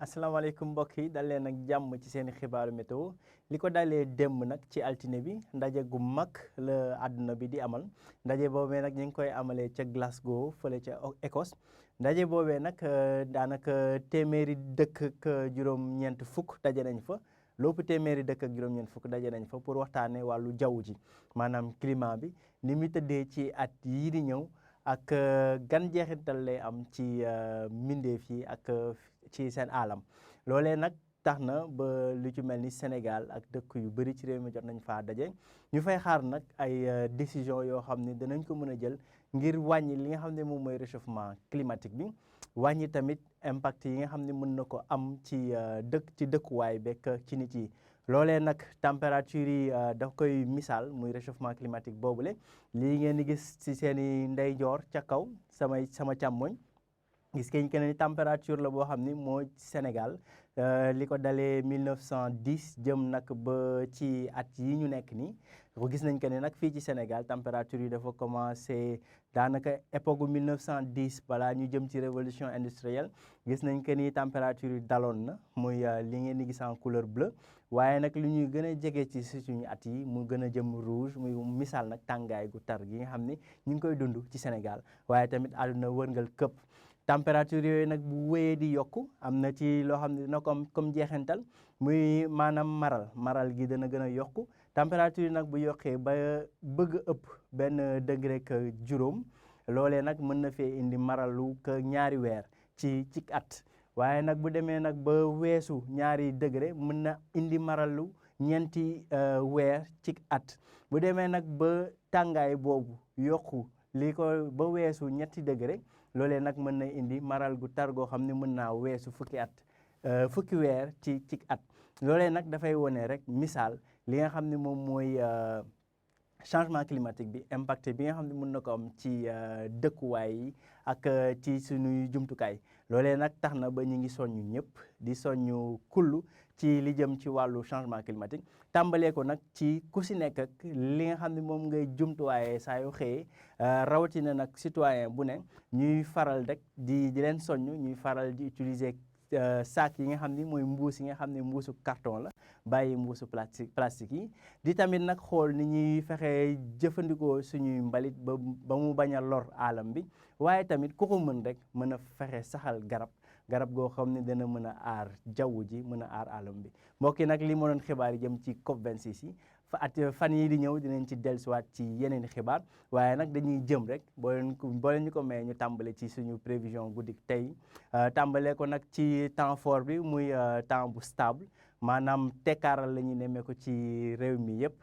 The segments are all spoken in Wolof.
asalaamaaleykum mbokk yi dal leen ak jàmm ci seen xibaaru météo li ko dalee démb nag ci altine bi ndaje gu mag la àdduna bi di amal ndaje boobee nag ñu ngi koy amalee ca Glasgow fële ca Écosse ndaje boobee nag daanaka téeméeri dëkk ak juróom-ñeent fukk daje nañ fa lépp téeméeri dëkk ak juróom-ñeent fukk daje nañ fa pour waxtaanee wàllu jaww ji maanaam climat bi ni mu tëddee ci at yii di ñëw ak gan jeexital lay am ci mbindeef yi ak ci seen alam loolee nag tax na ba lu ci mel ni Sénégal ak dëkk yu bëri ci réew mi jot nañ faa daje ñu fay xaar nag ay décision yoo xam ne danañ ko mën a jël ngir wàññi li nga xam ne moom mooy réchauffement climatique bi wàññi tamit impact yi nga xam ne mën na ko am ci dëkkuwaay bekk ci nit yi loolee nag température yi daf koy misaal muy réchauffement climatique boobule lii ngeen di gis ci seen i ndeyjoor ca kaw sama càmmoñ gis ngeen que ni température la boo xam ni moo Sénégal li ko dalee 1910 jëm nag ba ci at yi ñu nekk nii gis nañ que ne nag fii ci Sénégal température yi dafa commencé daanaka époque 1910 balaa ñu jëm ci révolution industrielle gis nañ que ni température yi daloon na muy li ngeen di gis en couleur bleue waaye nag li ñuy gën a jege ci suñu at yi mu gën a jëm rouge muy misaal nag tàngaay gu tar gi nga xam ni ñu ngi koy dund ci Sénégal waaye tamit àdduna wërngal këpp. température yooyu nag bu wéyee di yokku am na ci loo xam ne dina ko am comme jeexantal muy maanaam maral gi dana gën a yokku température yi nag bu yokkee ba bëgg ëpp benn degré ak juróom loolee nag mën na fee indi maralu ka ñaari weer ci at waaye nag bu demee nag ba weesu ñaari degré mën na indi maralu ñeenti weer ci at bu demee nag ba tàngaay boobu yokku li ko ba weesu ñetti degré loolee nag mën na indi maral gu tar goo xam ne mën naa weesu fukki weer ci at loolee nag dafay wone rek misaal li nga xam ne moom mooy changement climatique bi impact bi nga xam ne mën na ko am ci dëkkuwaay yi ak ci suñuy jumtukaay loolee nag tax na ba ñu ngi soññu ñëpp di soññu kullu ci li jëm ci wàllu changement climatique tàmbalee ko nag ci ku si nekk ak li nga xam ne moom ngay jumtuwaayee saa yu xëyee rawatina nag citoyen bu ne ñuy faral rek di leen soññ ñuy faral di utiliser sac yi nga xam ni mooy mbuus yi nga xam ne mbuusu carton la bàyyi mbuusu plastique yi di tamit nag xool ni ñuy fexe jëfandikoo suñuy mbalit ba mu bañ a lor alam bi waaye tamit ku ko mën rek mën a fexe saxal garab goo xam ne dana mën a aar jaww ji mën a aar alam bi mbokk yi nag li ma doon xibaar yi jëm ci COP26 yi fan yi di ñëw dinañ ci dellusiwaat ci yeneen xibaar waaye nag dañuy jëm rek boo leen ñu ko may ñu tàmbale ci suñu prévision guddik tey tàmbale ko nag ci temps fort bi muy temps bu stable maanaam tekkaaral la ñuy nemmee ko ci réew mi yëpp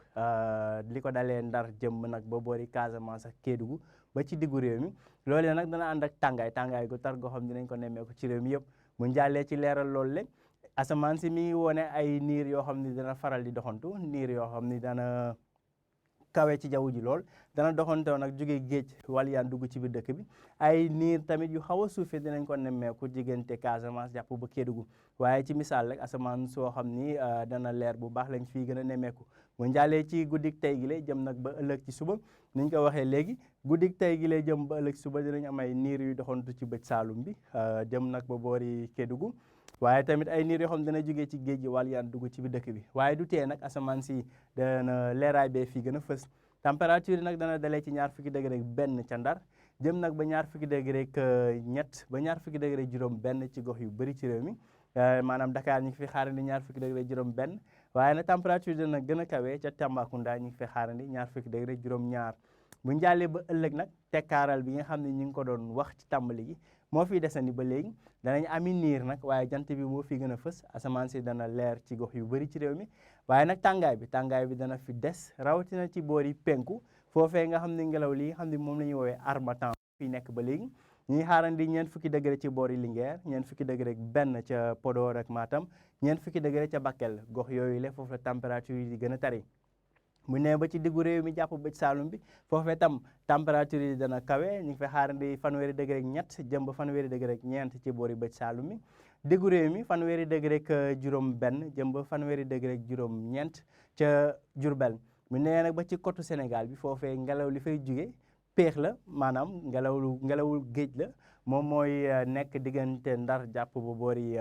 li ko dalee Ndar jëm nag ba boori Casamance ak Kédougou ba ci diggu réew mi loolee nag dana ànd ak tàngaay gu tar goo xam dinañ ko nemmee ko ci réew mi yëpp mu njàllee ci leeral loolu le asamaan si mi ngi wone ay niir yoo xam ne dana faral di doxantu niir yoo xam ni dana kawe ci jaww ji lool dana doxantoo nag jóge géej waliyaan dugg ci biir dëkk bi ay niir tamit yu xaw a suufee dinañ ko nemmeeku diggante Casamance jàpp ba Kédougou waaye ci misaal rek asamaan soo xam ni dana leer bu baax lañ fii gën a nemmeeku mu njàllee ci guddik tey gi lay jëm nag ba ëllëg ci suba niñ ko waxee léegi guddik tey gi lay jëm ba ëllëg ci suba dinañ am ay niir yu doxantu ci bëj Saalum bi jëm nag ba boori Kédougou waaye tamit ay niir yoo xam ne dana jógee ci géej gi waliyaan dugg ci biir dëkk bi waaye du tee nag asamaan si dana leeraay bee fii gën a fës température yi nag dana dalee ci ñaar fukki degré ak benn ca Ndar jëm nag ba ñaar fukki degré ak ñett ba ñaar fukki degré juróom benn ci gox yu bëri ci réew mi maanaam Dakar ñu ngi fi xaarandi ñaar fukki degré juróom benn waaye nag température dana gën a kawe ca Tambacounda ñu ngi fi xaarandi ñaar fukki degré juróom ñaar bu njàllee ba ëllëg nag tekkaaral bi nga xam ne ñu ngi ko doon wax ci tàmbali gi moo fiy desandi ba léegi danañ ami niir nag waaye jant bi moo fi gën a fës asamaan si dana leer ci gox yu bëri ci réew mi waaye nag tàngaay bi dana fi des rawatina ci boori penku foofee nga xam ne ngelaw li nga xam ne moom la ñuy woowee harmattan fi nekk ba léegi ñuy xaarandi ñeent fukki degré ci boori Linguère ñeent fukki degré ak benn ca Podor ak Matam ñeent fukki degré ca Bakel gox yooyu la foofu la température yi di gën a tari mu ne ba ci diggu réew mi jàpp bëj Saalum bi foofee tam température yi dana kawe ñu ngi fay xaarandi fanweeri degré ak ñett jëm ba fanweeri degré ak ñeent ci boori bëj Saalum mi diggu réew mi fanweeri degré ak juróom benn jëm ba fanweeri degré ak juróom ñeent ca Diourbel mu ne nag ba ci côte Sénégal bi foofee ngelaw li fay jóge péex la maanaam ngelawul géej la moom mooy nekk diggante Ndar jàpp ba boori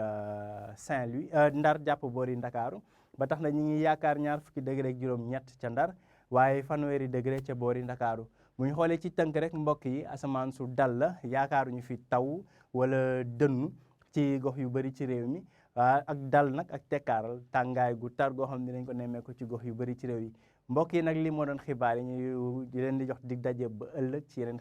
Saint-Louis Ndar jàpp boori Ndakaaru ba tax na ñi ngi yaakaar 20 degré ak juróom-ñett ca Ndar waaye 30 degré ca boori Ndakaaru bu ñu xoolee ci tënk rek mbokk yi asamaan su dal la yaakaaruñu fi taw wala dënnu ci gox yu bëri ci réew mi ak dal nag ak tekkaaral tàngaay gu tar goo xam ne dinañ ko nemmeeku ci gox yu bëri ci réew yi mbokk yi nag li moo doon xibaar yi ñu di leen di jox dig daje ba ëllëg ci yeneen